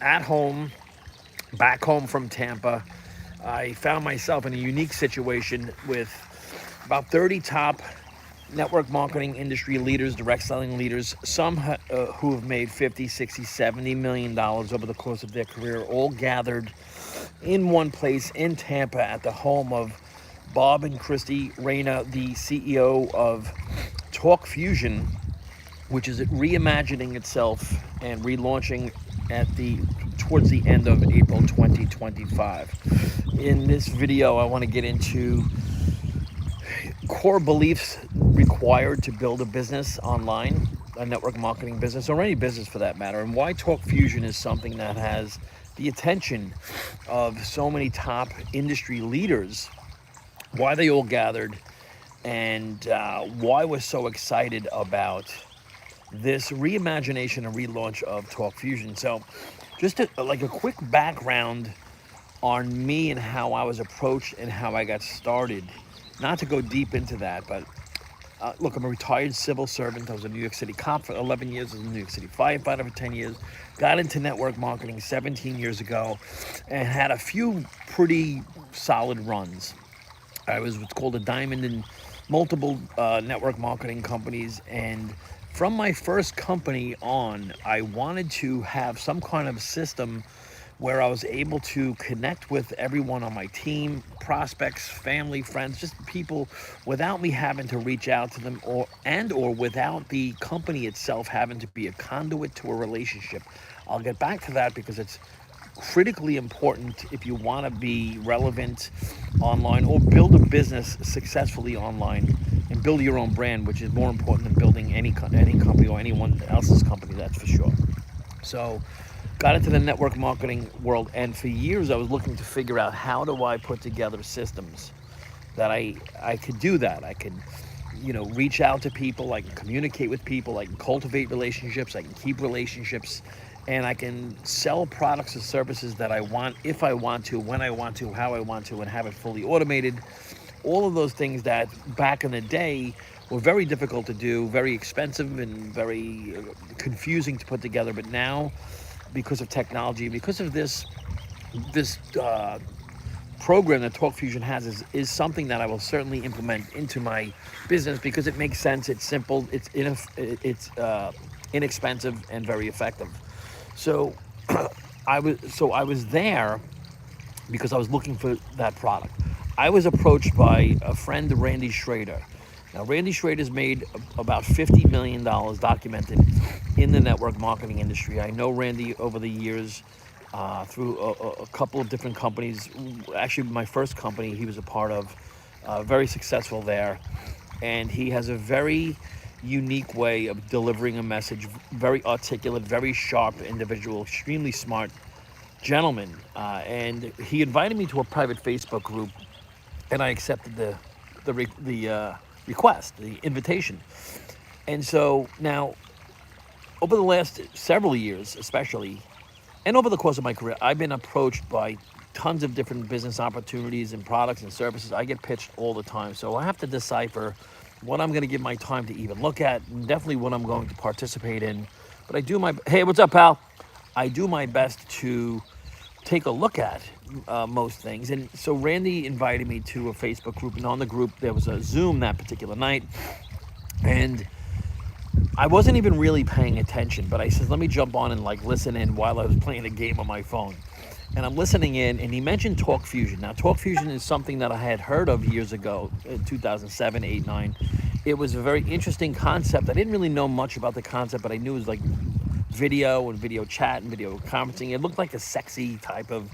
at home, back home from Tampa, I found myself in a unique situation with about 30 top network marketing industry leaders, direct selling leaders, some who have made 50, 60, 70 million dollars over the course of their career, all gathered in one place in Tampa at the home of Bob and Christy Reyna, the CEO of Talk Fusion, which is reimagining itself and relaunching at the towards the end of April 2025. In this video, I want to get into core beliefs required to build a business online, a network marketing business, or any business for that matter, and why Talk Fusion is something that has the attention of so many top industry leaders, why they all gathered, and why we're so excited about this reimagination and relaunch of Talk Fusion. So just like a quick background on me and how I was approached and how I got started. Not to go deep into that, but look, I'm a retired civil servant. I was a New York City cop for 11 years. I was a New York City firefighter for 10 years. Got into network marketing 17 years ago and had a few pretty solid runs. I was what's called a diamond in multiple network marketing companies. And from my first company on, I wanted to have some kind of system where I was able to connect with everyone on my team, prospects, family, friends, just people, without me having to reach out to them, or without the company itself having to be a conduit to a relationship. I'll get back to that because it's critically important if you want to be relevant online or build a business successfully online and build your own brand, which is more important than building any company or anyone else's company, that's for sure. So got into the network marketing world, and for years I was looking to figure out, how do I put together systems that I could do that. I could, reach out to people, I can communicate with people, I can cultivate relationships, I can keep relationships, and I can sell products or services that I want, if I want to, when I want to, how I want to, and have it fully automated. All of those things that back in the day were very difficult to do, very expensive, and very confusing to put together. But now, because of technology, because of this program that Talk Fusion has, is something that I will certainly implement into my business because it makes sense. It's simple. It's inexpensive and very effective. So I was there because I was looking for that product. I was approached by a friend, Randy Schrader. Now, Randy Schrader's made about $50 million documented in the network marketing industry. I know Randy over the years through a couple of different companies. Actually, my first company he was a part of, very successful there. And he has a very unique way of delivering a message, very articulate, very sharp individual, extremely smart gentleman. And he invited me to a private Facebook group, and I accepted the request, the invitation. And so now, over the last several years, especially, and over the course of my career, I've been approached by tons of different business opportunities and products and services. I get pitched all the time. So I have to decipher what I'm going to give my time to even look at, and definitely what I'm going to participate in. But I do hey, what's up, pal? I do my best to take a look at most things. And so Randy invited me to a Facebook group, and on the group there was a Zoom that particular night, and I wasn't even really paying attention, but I said, let me jump on and listen in while I was playing a game on my phone. And I'm listening in, and he mentioned Talk Fusion. Now, Talk Fusion is something that I had heard of years ago, in 2007, 8, 9. It was a very interesting concept. I didn't really know much about the concept, but I knew it was like video and video chat and video conferencing. It looked like a sexy type of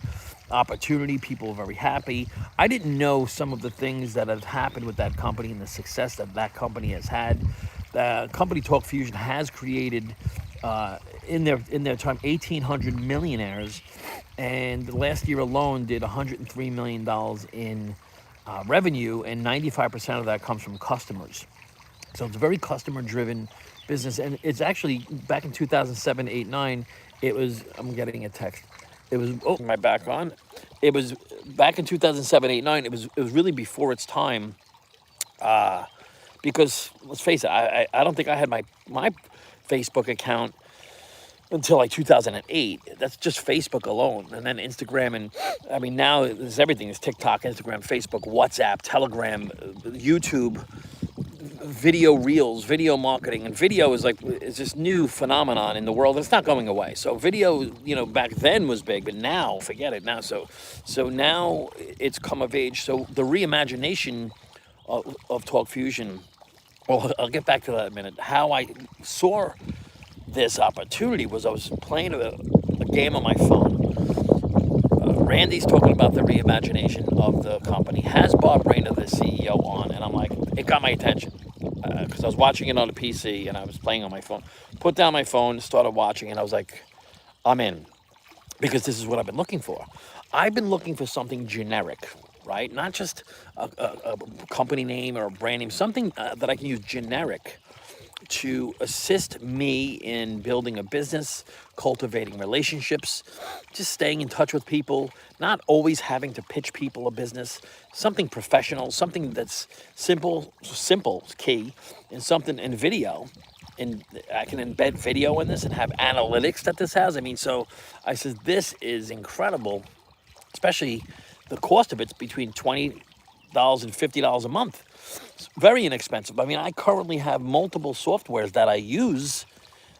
opportunity. People were very happy. I didn't know some of the things that have happened with that company and the success that that company has had. The company Talk Fusion has created in their time 1,800 millionaires, and last year alone did $103 million in revenue, and 95% of that comes from customers. So it's a very customer-driven business, and it's actually back in 2007, 8, 9. It was. I'm getting a text. It was. Oh, my back on. It was back in 2007, 8, 9. It was really before its time. Because let's face it, I don't think I had my Facebook account until like 2008. That's just Facebook alone. And then Instagram. And I mean, now there's everything. There's TikTok, Instagram, Facebook, WhatsApp, Telegram, YouTube, video reels, video marketing. And video is this new phenomenon in the world. It's not going away. So video, back then was big, but now forget it now. So now it's come of age. So the reimagination of Talk Fusion, well, I'll get back to that in a minute. How I saw this opportunity was I was playing a game on my phone. Randy's talking about the reimagination of the company. Has Bob Rayner, the CEO, on, and I'm like, it got my attention because I was watching it on the PC and I was playing on my phone. Put down my phone, started watching, and I was like, I'm in, because this is what I've been looking for. I've been looking for something generic, right? Not just a company name or a brand name, something that I can use generic to assist me in building a business, cultivating relationships, just staying in touch with people, not always having to pitch people a business, something professional, something that's simple is key, and something in video. And I can embed video in this and have analytics that this has. I mean, so I said, this is incredible, especially the cost of it's between $20 and $50 a month. It's very inexpensive. I mean, I currently have multiple softwares that I use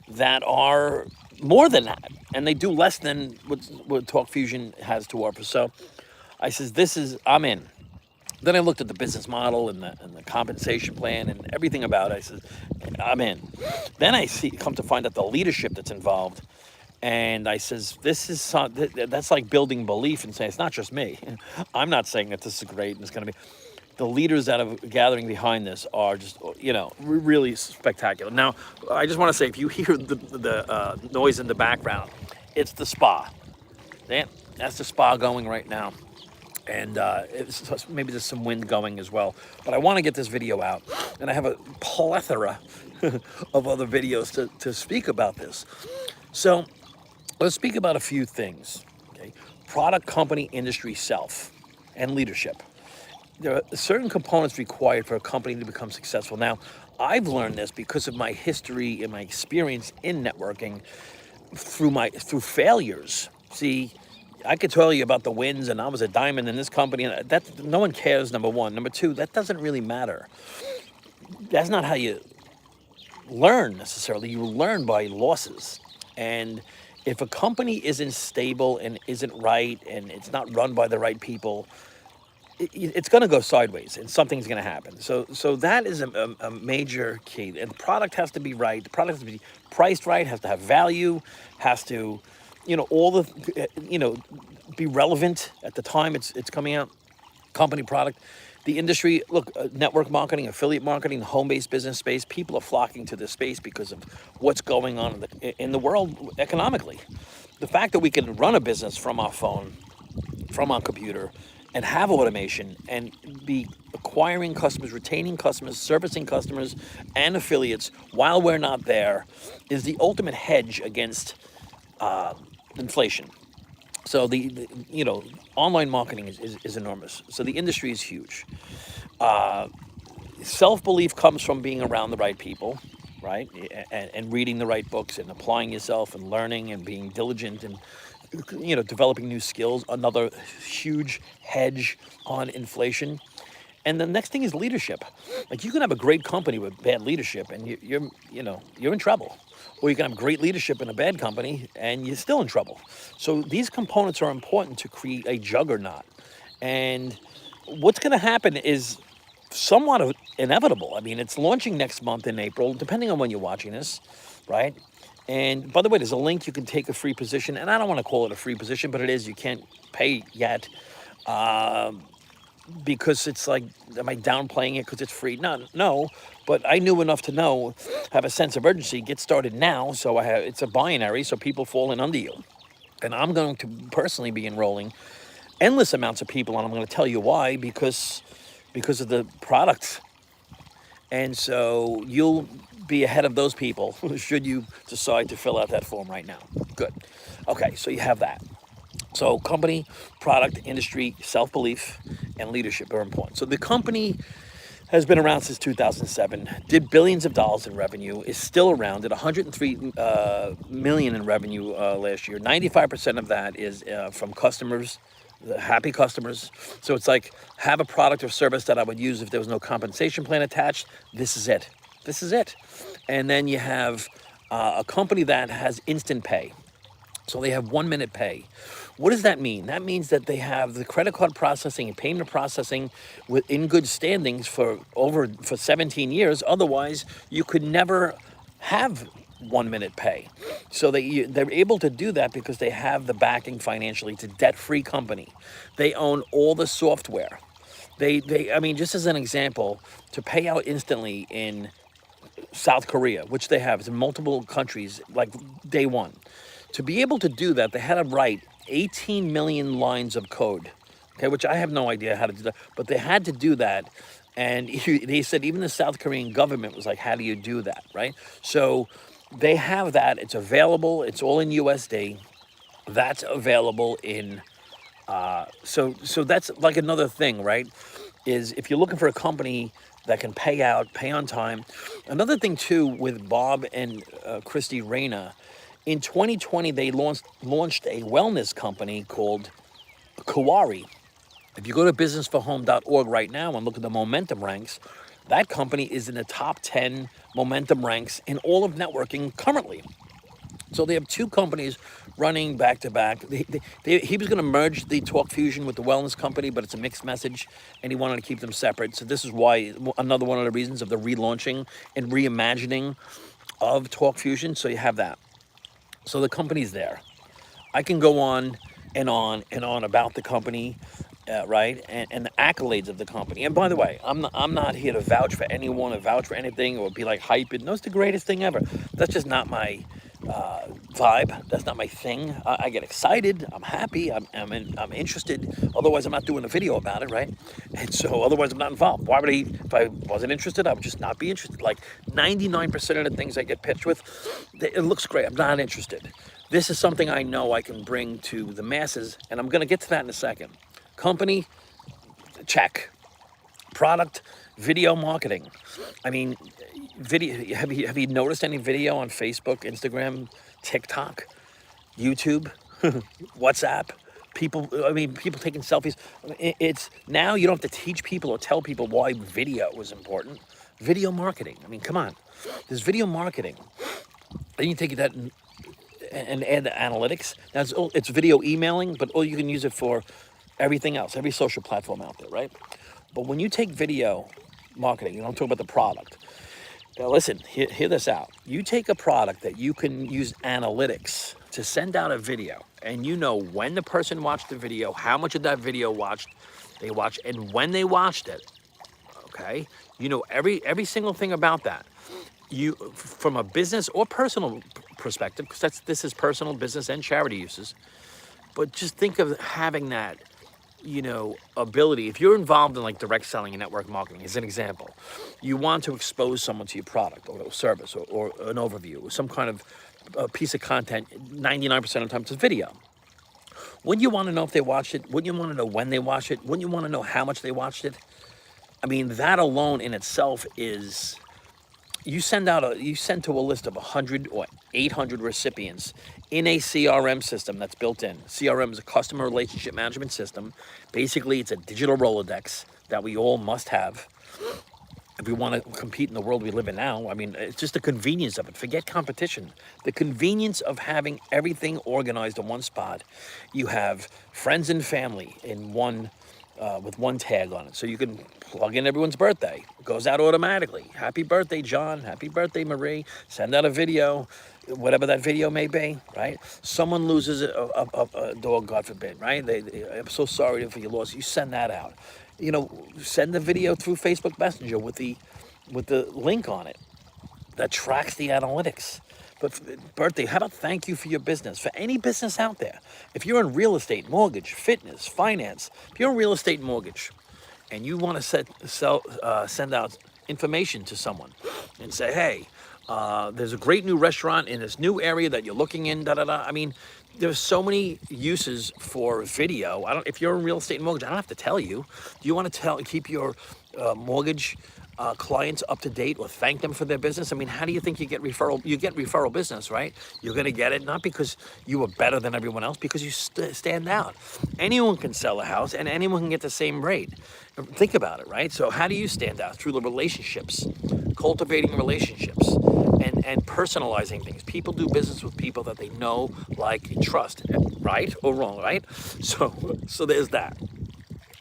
that are more than that, and they do less than what Talk Fusion has to offer. So I says, I'm in. Then I looked at the business model and the compensation plan and everything about it. I said, I'm in. Then I come to find out the leadership that's involved. And I says, that's like building belief and saying, it's not just me. I'm not saying that this is great and it's going to be. The leaders that are gathering behind this are just, really spectacular. Now, I just want to say, if you hear the noise in the background, it's the spa. That's the spa going right now. And maybe there's some wind going as well. But I want to get this video out. And I have a plethora of other videos to speak about this. So let's speak about a few things. Okay? Product, company, industry, self, and leadership. There are certain components required for a company to become successful. Now, I've learned this because of my history and my experience in networking through failures. See, I could tell you about the wins, and I was a diamond in this company, and that no one cares, number one. Number two, that doesn't really matter. That's not how you learn necessarily. You learn by losses. And if a company isn't stable and isn't right, and it's not run by the right people, it's going to go sideways, and something's going to happen. So that is a major key. And the product has to be right. The product has to be priced right, has to have value, has to, be relevant at the time it's coming out. Company product. The industry, look, network marketing, affiliate marketing, home-based business space, people are flocking to this space because of what's going on in the world economically. The fact that we can run a business from our phone, from our computer, and have automation and be acquiring customers, retaining customers, servicing customers, and affiliates while we're not there is the ultimate hedge against inflation. So the online marketing is enormous. So the industry is huge. Self-belief comes from being around the right people, right? And reading the right books and applying yourself and learning and being diligent and developing new skills, another huge hedge on inflation. And the next thing is leadership. Like, you can have a great company with bad leadership and you're in trouble. Or you can have great leadership in a bad company and you're still in trouble. So these components are important to create a juggernaut. And what's going to happen is somewhat inevitable. I mean, it's launching next month in April, depending on when you're watching this, right? And by the way, there's a link. You can take a free position. And I don't want to call it a free position, but it is. You can't pay yet because it's like, am I downplaying it because it's free? No, but I knew enough to have a sense of urgency, get started now. So it's a binary, so people fall in under you. And I'm going to personally be enrolling endless amounts of people, and I'm going to tell you why, because of the product. And so you'll be ahead of those people should you decide to fill out that form right now. Good. Okay, so you have that. So company, product, industry, self-belief, and leadership are important. So the company has been around since 2007, did billions of dollars in revenue, is still around, did 103 million in revenue last year. 95% of that is from customers, the happy customers. So it's like, have a product or service that I would use if there was no compensation plan attached. This is it. This is it. And then you have a company that has instant pay. So they have 1 minute pay. What does that mean? That means that they have the credit card processing and payment processing in good standings for 17 years. Otherwise, you could never have 1 minute pay. So they're able to do that because they have the backing financially. It's a debt-free company. They own all the software. I mean, just as an example, to pay out instantly in South Korea, which they have, it's in multiple countries, like day one. To be able to do that, they had to write 18 million lines of code, okay, which I have no idea how to do that, but they had to do that. And they said even the South Korean government was like, how do you do that, right? So they have that. It's available. It's all in USD. That's available in, so that's like another thing, right? Is if you're looking for a company that can pay out, pay on time. Another thing too with Bob and Christy Reyna, in 2020, they launched a wellness company called Kawari. If you go to businessforhome.org right now and look at the momentum ranks, that company is in the top 10 momentum ranks in all of networking currently. So they have two companies running back to back. He was going to merge the Talk Fusion with the wellness company, but it's a mixed message, and he wanted to keep them separate. So this is why, another one of the reasons of the relaunching and reimagining of Talk Fusion. So you have that. So the company's there. I can go on and on and on about the company, right? And the accolades of the company. And by the way, I'm not here to vouch for anyone or vouch for anything or be like hype it. No, it's the greatest thing ever. That's just not my vibe. That's not my thing. I get excited. I'm happy. I'm interested. Otherwise, I'm not doing a video about it, right? And so otherwise, I'm not involved. Why would if I wasn't interested, I would just not be interested. Like 99% of the things I get pitched with, it looks great. I'm not interested. This is something I know I can bring to the masses, and I'm going to get to that in a second. Company, check. Product, video marketing. I mean, video. Have you noticed any video on Facebook, Instagram, TikTok, YouTube, WhatsApp? People taking selfies. It's now you don't have to teach people or tell people why video is important. Video marketing. I mean, come on. There's video marketing. Then you take that and add the analytics. Now it's video emailing, but you can use it for everything else, every social platform out there, right? But when you take video marketing, I'm talking about the product. Now listen, hear this out. You take a product that you can use analytics to send out a video, and you know when the person watched the video, how much of that video they watched, and when they watched it, okay? You know every single thing about that. You, from a business or personal perspective, because this is personal, business, and charity uses, but just think of having that, ability. If you're involved in like direct selling and network marketing, as an example, you want to expose someone to your product or service or an overview or some kind of piece of content. 99% of the time it's a video. Wouldn't you want to know if they watched it? Wouldn't you want to know when they watched it? Wouldn't you want to know how much they watched it? I mean, that alone in itself is, you send to a list of 100 or 800 recipients in a CRM system that's built in. CRM is a customer relationship management system. Basically, it's a digital Rolodex that we all must have if we want to compete in the world we live in now. I mean, it's just the convenience of it. Forget competition. The convenience of having everything organized in one spot. You have friends and family in one, with one tag on it. So you can plug in everyone's birthday. It goes out automatically. Happy birthday, John. Happy birthday, Marie. Send out a video, whatever that video may be, right? Someone loses a dog, God forbid, right? I'm so sorry for your loss. You send that out. Send the video through Facebook Messenger with the link on it that tracks the analytics. But birthday, how about thank you for your business? For any business out there, if you're in real estate, mortgage, fitness, finance, if you're in real estate and mortgage, and you want to send out information to someone and say, hey, There's a great new restaurant in this new area that you're looking in. Da da da. I mean, there's so many uses for video. I don't. If you're in real estate and mortgage, I don't have to tell you. Do you want to keep your mortgage clients up to date or thank them for their business? I mean, how do you think you get referral? You get referral business, right? You're going to get it not because you were better than everyone else, because you stand out. Anyone can sell a house and anyone can get the same rate. Think about it, right? So how do you stand out? Through the relationships, cultivating relationships, and personalizing things. People do business with people that they know, like, and trust, right or wrong, right? So there's that.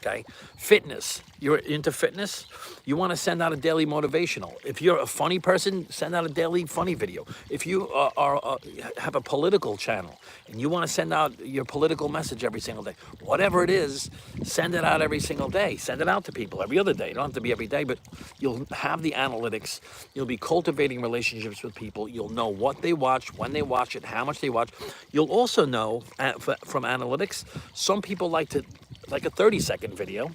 Okay, fitness. You're into fitness. You want to send out a daily motivational. If you're a funny person, send out a daily funny video. If you have a political channel and you want to send out your political message every single day, whatever it is, send it out every single day. Send it out to people every other day. You don't have to be every day, but you'll have the analytics. You'll be cultivating relationships with people. You'll know what they watch, when they watch it, how much they watch. You'll also know from analytics, some people like a 30-second video.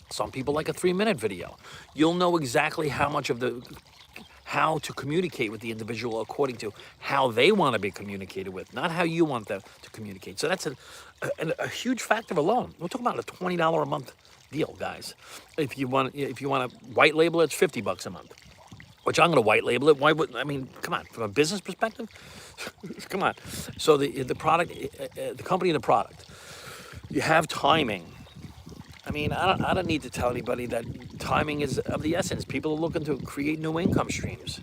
Some people like a 3-minute video. You'll know exactly how to communicate with the individual according to how they want to be communicated with, not how you want them to communicate. So that's a huge factor alone. We're talking about a $20 a month deal, guys. If you want to white label it, it's $50 a month. Which I'm going to white label it. Why wouldn't I mean? Come on, from a business perspective, come on. So the product, the company, and the product. You have timing. I mean, I don't need to tell anybody that timing is of the essence. People are looking to create new income streams,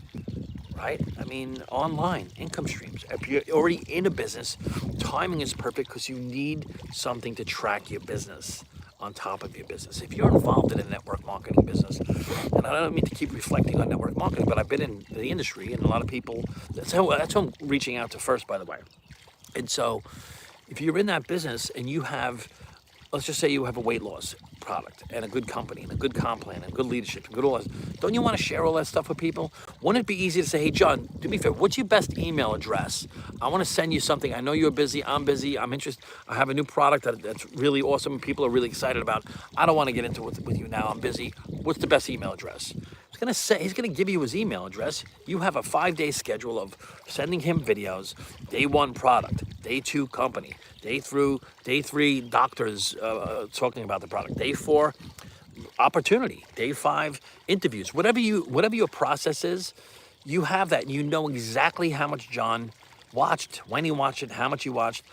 right? I mean, online income streams. If you're already in a business, timing is perfect because you need something to track your business on top of your business. If you're involved in a network marketing business, and I don't mean to keep reflecting on network marketing, but I've been in the industry, and a lot of people, that's who I'm reaching out to first, by the way. And so if you're in that business and you have, let's just say you have a weight loss product and a good company and a good comp plan and good leadership and good all that, don't you want to share all that stuff with people? Wouldn't it be easy to say, hey, John, do me a favor, what's your best email address? I want to send you something. I know you're busy. I'm busy. I'm interested. I have a new product that's really awesome. People are really excited about. I don't want to get into it with you now. I'm busy. What's the best email address? He's going to give you his email address. You have a 5-day schedule of sending him videos. Day 1, product. Day 2, company. Day 3, doctors talking about the product. Day 4, opportunity. Day 5, interviews. Whatever your process is, you have that. You know exactly how much John watched, when he watched it, how much he watched.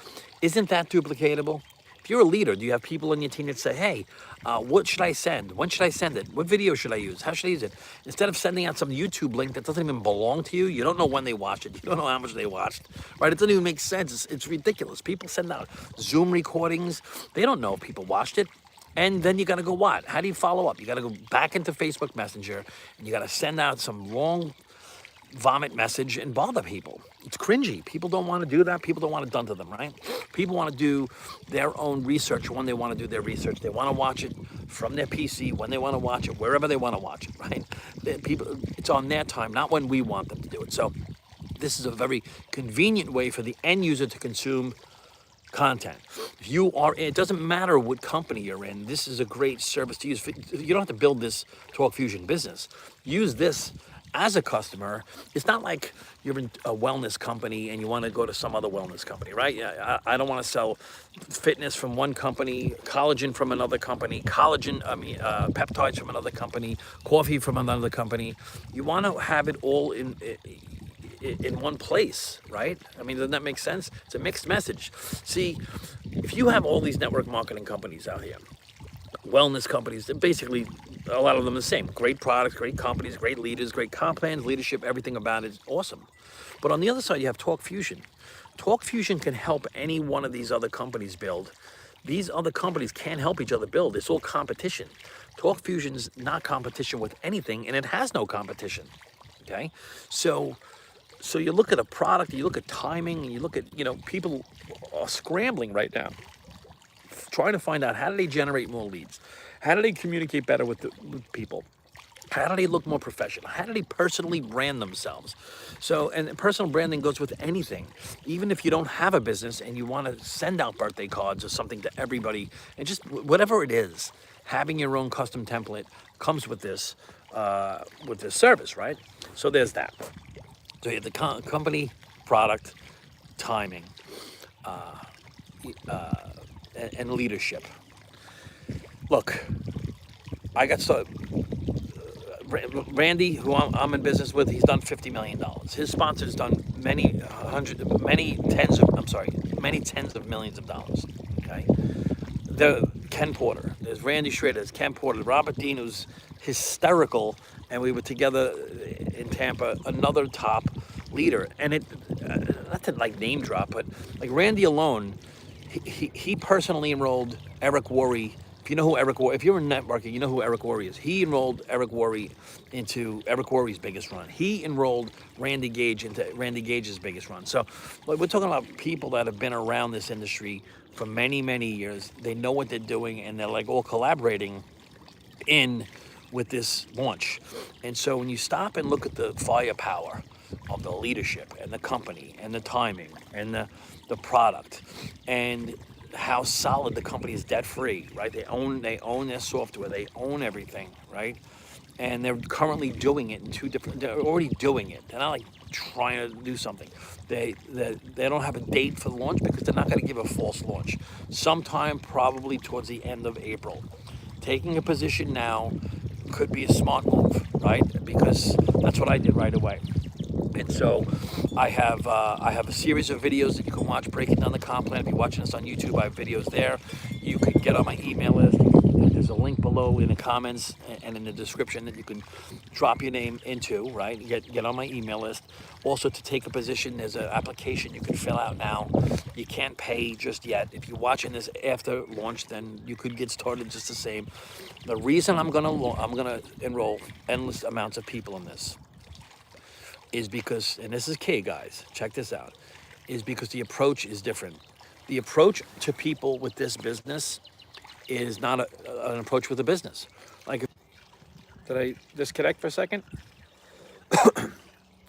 Isn't that duplicatable? If you're a leader, do you have people on your team that say, hey, what should I send? When should I send it? What video should I use? How should I use it? Instead of sending out some YouTube link that doesn't even belong to you, you don't know when they watched it. You don't know how much they watched, right? It doesn't even make sense. It's ridiculous. People send out Zoom recordings. They don't know if people watched it. And then you got to go what? How do you follow up? You got to go back into Facebook Messenger and you got to send out some long vomit message and bother people. It's cringy. People don't want to do that. People don't want it done to them, right? People want to do their own research when they want to do their research. They want to watch it from their PC when they want to watch it, wherever they want to watch it, right? It's on their time, not when we want them to do it. So this is a very convenient way for the end user to consume content. It doesn't matter what company you're in. This is a great service to use. You don't have to build this Talk Fusion business. Use this as a customer. It's not like you're in a wellness company and you want to go to some other wellness company, right? I don't want to sell fitness from one company, collagen from another company, peptides from another company, coffee from another company. You want to have it all in one place, right? I mean, doesn't that make sense? It's a mixed message. See, if you have all these network marketing companies out here, wellness companies, basically a lot of them are the same. Great products, great companies, great leaders, great comp plans, leadership, everything about it is awesome. But on the other side, you have Talk Fusion. Talk Fusion can help any one of these other companies build. These other companies can't help each other build. It's all competition. Talk Fusion's not competition with anything, and it has no competition, okay? So you look at a product, you look at timing, and you look at, people are scrambling right now, trying to find out how do they generate more leads? How do they communicate better with people? How do they look more professional? How do they personally brand themselves? And personal branding goes with anything. Even if you don't have a business and you want to send out birthday cards or something to everybody, and just whatever it is, having your own custom template comes with this service, right? So there's that. So you have the company, product, timing, and leadership. Look, I got so Randy, who I'm in business with, he's done $50 million. His sponsor's done many tens of millions of dollars. Okay, Ken Porter, there's Randy Schrader, there's Ken Porter, Robert Dean, who's hysterical, and we were together in Tampa, another top leader. And it, not to like name drop, but like Randy alone, he personally enrolled Eric Worre. If you know who Eric Worre, if you're in networking, you know who Eric Worre is. He enrolled Eric Worre into Eric Worre's biggest run. He enrolled Randy Gage into Randy Gage's biggest run. So like, we're talking about people that have been around this industry for many, many years. They know what they're doing, and they're like all collaborating in with this launch. And so when you stop and look at the firepower of the leadership and the company and the timing and the product and how solid the company is, debt free, right? They own their software, they own everything, right? And they're currently doing it in they're already doing it. They're not like trying to do something. They don't have a date for the launch because they're not going to give a false launch. Sometime probably towards the end of April. Taking a position now could be a smart move, right? Because that's what I did right away. And so I have a series of videos that you can watch breaking down the comp plan. If you're watching this on YouTube, I have videos there. You can get on my email list. There's a link below in the comments and in the description that you can drop your name into, right? Get on my email list. Also, to take a position, there's an application you can fill out now. You can't pay just yet. If you're watching this after launch, then you could get started just the same. The reason I'm gonna enroll endless amounts of people in this is because, and this is key, guys, check this out, is because the approach is different. The approach to people with this business is not an approach with a business. Like, did I disconnect for a second?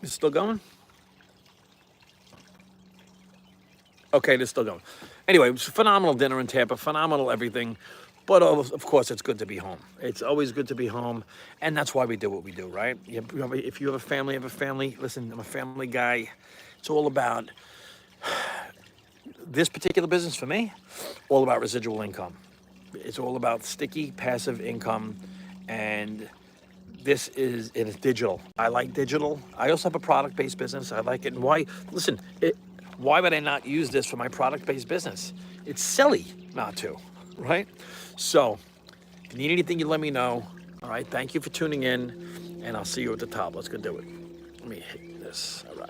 It's still going? Okay, it's still going. Anyway, it was a phenomenal dinner in Tampa, phenomenal everything. But of course, it's good to be home. It's always good to be home. And that's why we do what we do, right? If you have a family, have a family. Listen, I'm a family guy. It's all about this particular business for me, all about residual income. It's all about sticky, passive income. And it is digital. I like digital. I also have a product-based business. I like it. And why? Listen, why would I not use this for my product-based business? It's silly not to, right? So, if you need anything, you let me know. All right, thank you for tuning in, and I'll see you at the top. Let's go do it. Let me hit this. All right.